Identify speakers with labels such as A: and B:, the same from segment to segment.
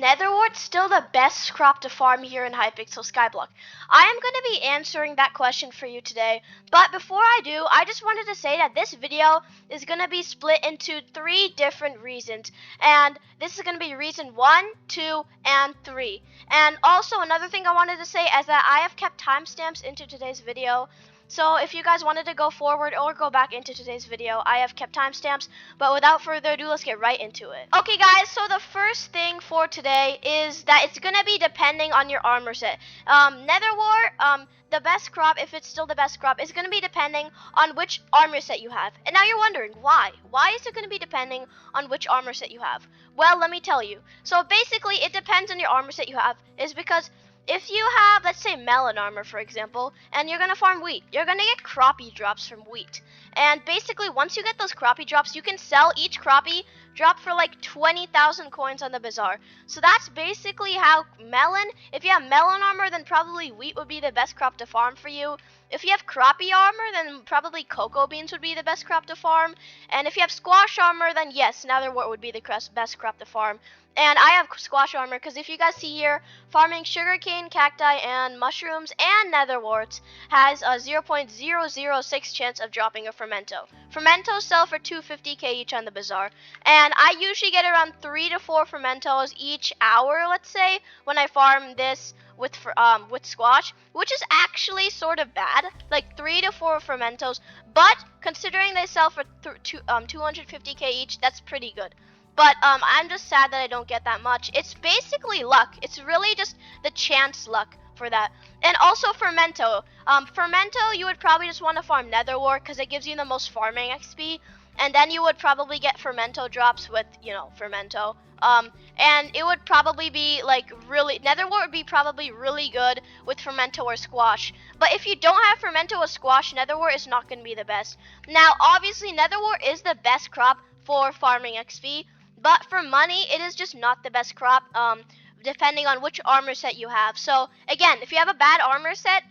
A: Nether Wart still the best crop to farm here in Hypixel Skyblock? I am going to be answering that question for you today, but before I do, I just wanted to say that this video is going to be split into 3 different reasons, and this is going to be reason 1, 2, and 3. And also another thing I wanted to say is that I have kept timestamps into today's video. So if you guys wanted to go forward or go back into today's video, I have kept timestamps. But without further ado, let's get right into it. Okay guys, so the first thing for today is that it's going to be depending on your armor set. Nether Wart, the best crop, if it's still the best crop, is going to be depending on which armor set you have. And now you're wondering, why? Why is it going to be depending on which armor set you have? Well, let me tell you. So basically, it depends on your armor set you have, is because if you have, let's say, melon armor, for example, and you're going to farm wheat, you're going to get crappie drops from wheat. And basically, once you get those crappie drops, you can sell each crappie drop for like 20,000 coins on the bazaar. So that's basically how melon, if you have melon armor, then probably wheat would be the best crop to farm for you. If you have crappie armor, then probably cocoa beans would be the best crop to farm. And if you have squash armor, then yes, nether wart would be the best crop to farm. And I have squash armor because if you guys see here, farming sugarcane, cacti, and mushrooms and nether warts has a 0.006 chance of dropping a fermento. Fermentos sell for 250k each on the bazaar, and I usually get around 3 to 4 fermentos each hour, let's say, when I farm this with squash, which is actually sort of bad, like 3 to 4 fermentos, but considering they sell for 250k each, that's pretty good. But I'm just sad that I don't get that much. It's basically luck. It's really just the chance luck for that. And also fermento. Fermento, you would probably just want to farm nether wart because it gives you the most farming XP. And then you would probably get fermento drops with, fermento. And it would probably be like nether wart would be probably really good with fermento or squash. But if you don't have fermento or squash, nether wart is not going to be the best. Now, obviously, nether wart is the best crop for farming XP. But for money, it is just not the best crop, depending on which armor set you have. So, again, if you have a bad armor set,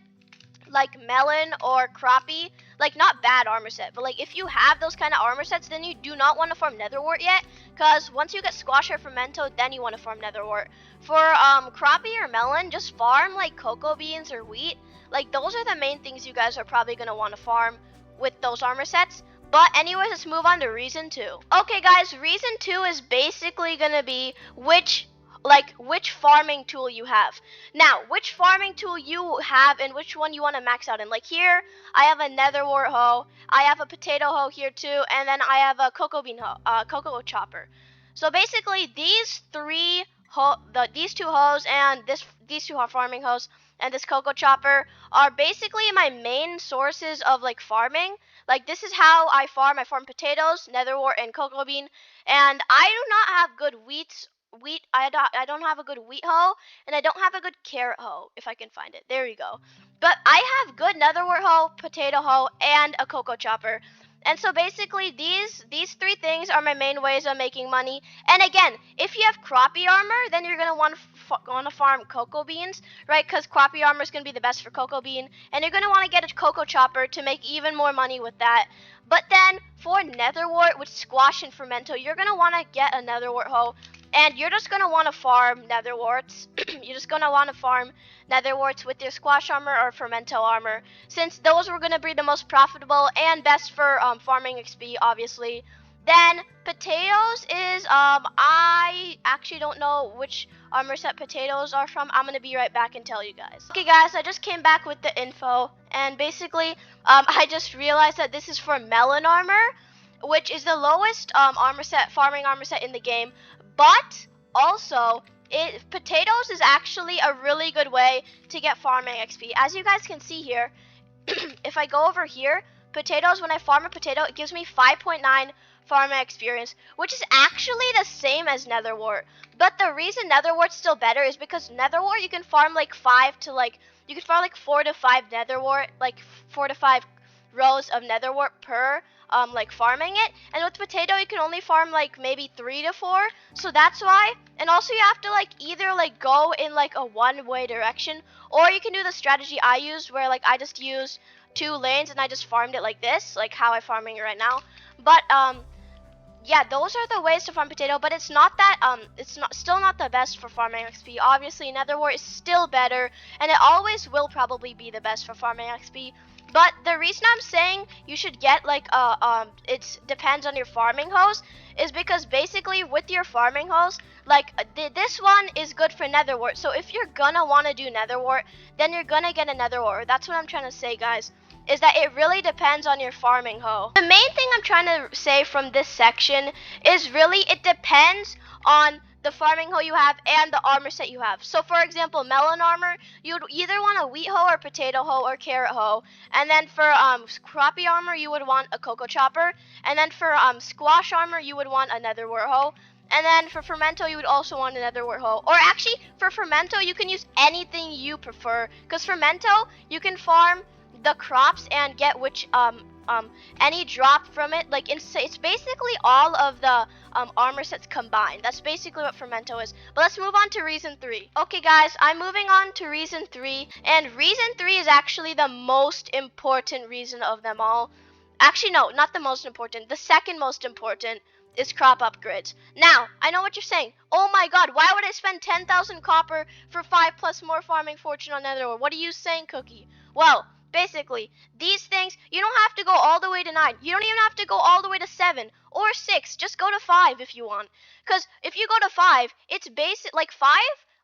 A: like melon or crappie, like not bad armor set, but like if you have those kind of armor sets, then you do not want to farm nether wart yet, because once you get squash or fermento, then you want to farm nether wart. For crappie or melon, just farm like cocoa beans or wheat. Like those are the main things you guys are probably going to want to farm with those armor sets. But anyways, let's move on to reason 2. Okay guys, reason 2 is basically going to be which farming tool you have. Now, which farming tool you have and which one you want to max out in. Like here, I have a nether wart hoe, I have a potato hoe here too, and then I have a cocoa bean hoe, cocoa chopper. So basically, these two hoes and these two farming hoes and this cocoa chopper are basically my main sources of like farming. Like this is how I farm. I farm potatoes, nether wart, and cocoa bean. And I do not have good wheat. I don't have a good wheat hoe, and I don't have a good carrot hoe, if I can find it. There you go. But I have good nether wart hoe, potato hoe, and a cocoa chopper. And so basically these 3 things are my main ways of making money. And again, if you have crappie armor, then you're going to want to farm cocoa beans, right? Because crappie armor is going to be the best for cocoa bean. And you're going to want to get a cocoa chopper to make even more money with that. But then for nether wart with squash and fermento, you're going to want to get a nether wart hoe. And you're just going to want to farm nether warts. You're just going to want to farm nether warts with your squash armor or fermento armor, since those were going to be the most profitable and best for farming XP, obviously. Then potatoes is, I actually don't know which armor set potatoes are from. I'm going to be right back and tell you guys. Okay guys, I just came back with the info, and basically, I just realized that this is for melon armor, which is the lowest farming armor set in the game. But also, potatoes is actually a really good way to get farming XP. As you guys can see here, if I go over here, potatoes, when I farm a potato, it gives me 5.9 farming experience, which is actually the same as nether wart. But the reason nether wart's still better is because nether wart you can farm like 4 to 5 nether wart, like 4 to 5 rows of nether wart per farming it. And with potato you can only farm like maybe 3 to 4, so that's why. And also you have to either go in a one-way direction, or you can do the strategy I used where I just used 2 lanes and I just farmed it like this, like how I'm farming it right now. But yeah, those are the ways to farm potato, but it's not that still not the best for farming XP. Obviously, Nether Wart is still better, and it always will probably be the best for farming XP. But the reason I'm saying you should get like it depends on your farming hose is because basically with your farming hose, like this one is good for Nether Wart. So if you're gonna want to do Nether Wart, then you're gonna get a Nether Wart. That's what I'm trying to say, guys. Is that it really depends on your farming hoe. The main thing I'm trying to say from this section is really it depends on the farming hoe you have and the armor set you have. So for example, melon armor, you'd either want a wheat hoe or potato hoe or carrot hoe. And then for crappie armor, you would want a cocoa chopper. And then for squash armor, you would want a nether wart hoe. And then for fermento, you would also want another wart hoe. Or actually, for fermento, you can use anything you prefer. Because fermento, you can farm the crops and get any drop from it. Like it's basically all of the armor sets combined. That's basically what fermento is. But let's move on to reason 3. Okay guys, I'm moving on to reason 3, and reason 3 is actually the most important reason of them all. Actually no, not the most important. The second most important is crop upgrades. Now, I know what you're saying. Oh my god, why would I spend 10,000 copper for 5 plus more farming fortune on Nether? What are you saying, Cookie? Well, basically, these things, you don't have to go all the way to 9. You don't even have to go all the way to 7 or 6. Just go to 5 if you want. Because if you go to 5, it's basic, like 5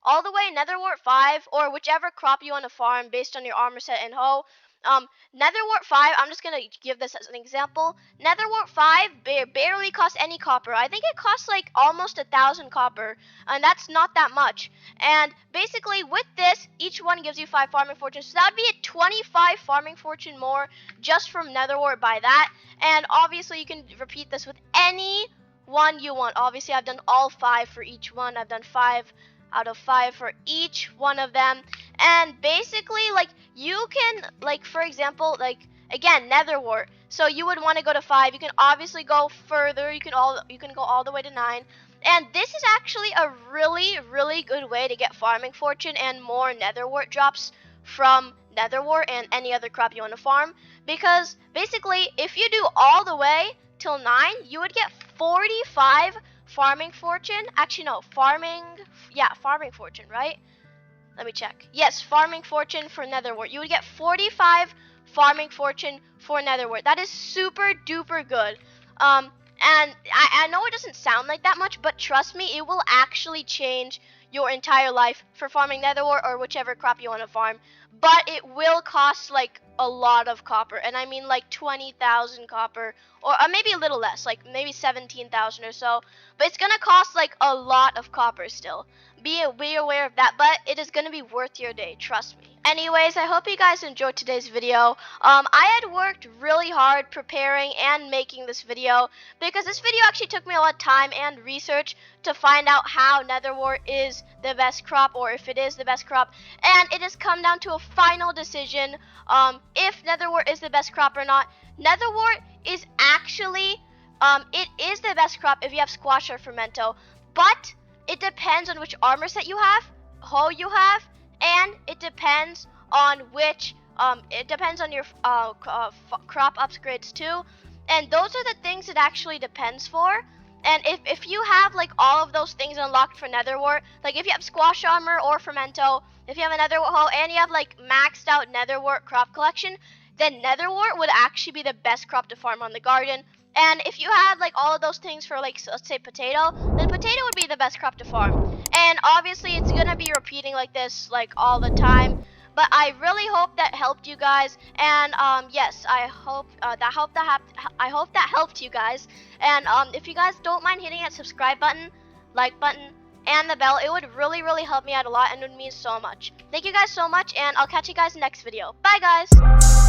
A: all the way, Nether Wart 5, or whichever crop you want to farm based on your armor set and hoe. Nether Wart 5, I'm just going to give this as an example. Nether Wart 5 barely costs any copper. I think it costs like almost 1,000 copper, and that's not that much. And basically with this, each one gives you 5 farming fortune. So that would be a 25 farming fortune more just from Nether Wart by that. And obviously you can repeat this with any one you want. Obviously I've done all 5 for each one. I've done 5 out of 5 for each one of them. And basically, like, you can, like, for example, like, again, Nether Wart. So you would want to go to 5. You can obviously go further. You can go all the way to 9. And this is actually a really, really good way to get farming fortune and more Nether Wart drops from Nether Wart and any other crop you want to farm. Because basically, if you do all the way till 9, you would get 45 farming fortune. Actually, no, farming fortune, right? Let me check. Yes, farming fortune for Nether Wart. You would get 45 farming fortune for Nether Wart. That is super duper good. And I know it doesn't sound like that much, but trust me, it will actually change your entire life for farming Nether Wart or whichever crop you want to farm. But it will cost like a lot of copper, and I mean like 20,000 copper, or maybe a little less, like maybe 17,000 or so. But it's gonna cost like a lot of copper still. Be aware of that, but it is gonna be worth your day, trust me. Anyways, I hope you guys enjoyed today's video. I had worked really hard preparing and making this video because this video actually took me a lot of time and research to find out how Nether Wart is the best crop, or if it is the best crop, and it has come down to a final decision if Nether Wart is the best crop or not. Nether Wart is actually it is the best crop if you have squash or fermento, but it depends on which armor set you have, hoe you have, and it depends on which it depends on your crop upgrades too. And those are the things it actually depends for. And if you have like all of those things unlocked for Nether Wart, like if you have squash armor or fermento, if you have a Nether Wart hoe, and you have like maxed out Nether Wart crop collection, then Nether Wart would actually be the best crop to farm on the garden. And if you had like all of those things for like, let's say potato, then potato would be the best crop to farm. And obviously it's gonna be repeating like this like all the time. But I really hope that helped you guys, and yes, I hope that helped you guys. And if you guys don't mind hitting that subscribe button, like button, and the bell, it would really help me out a lot and would mean so much. Thank you guys so much, and I'll catch you guys next video. Bye guys.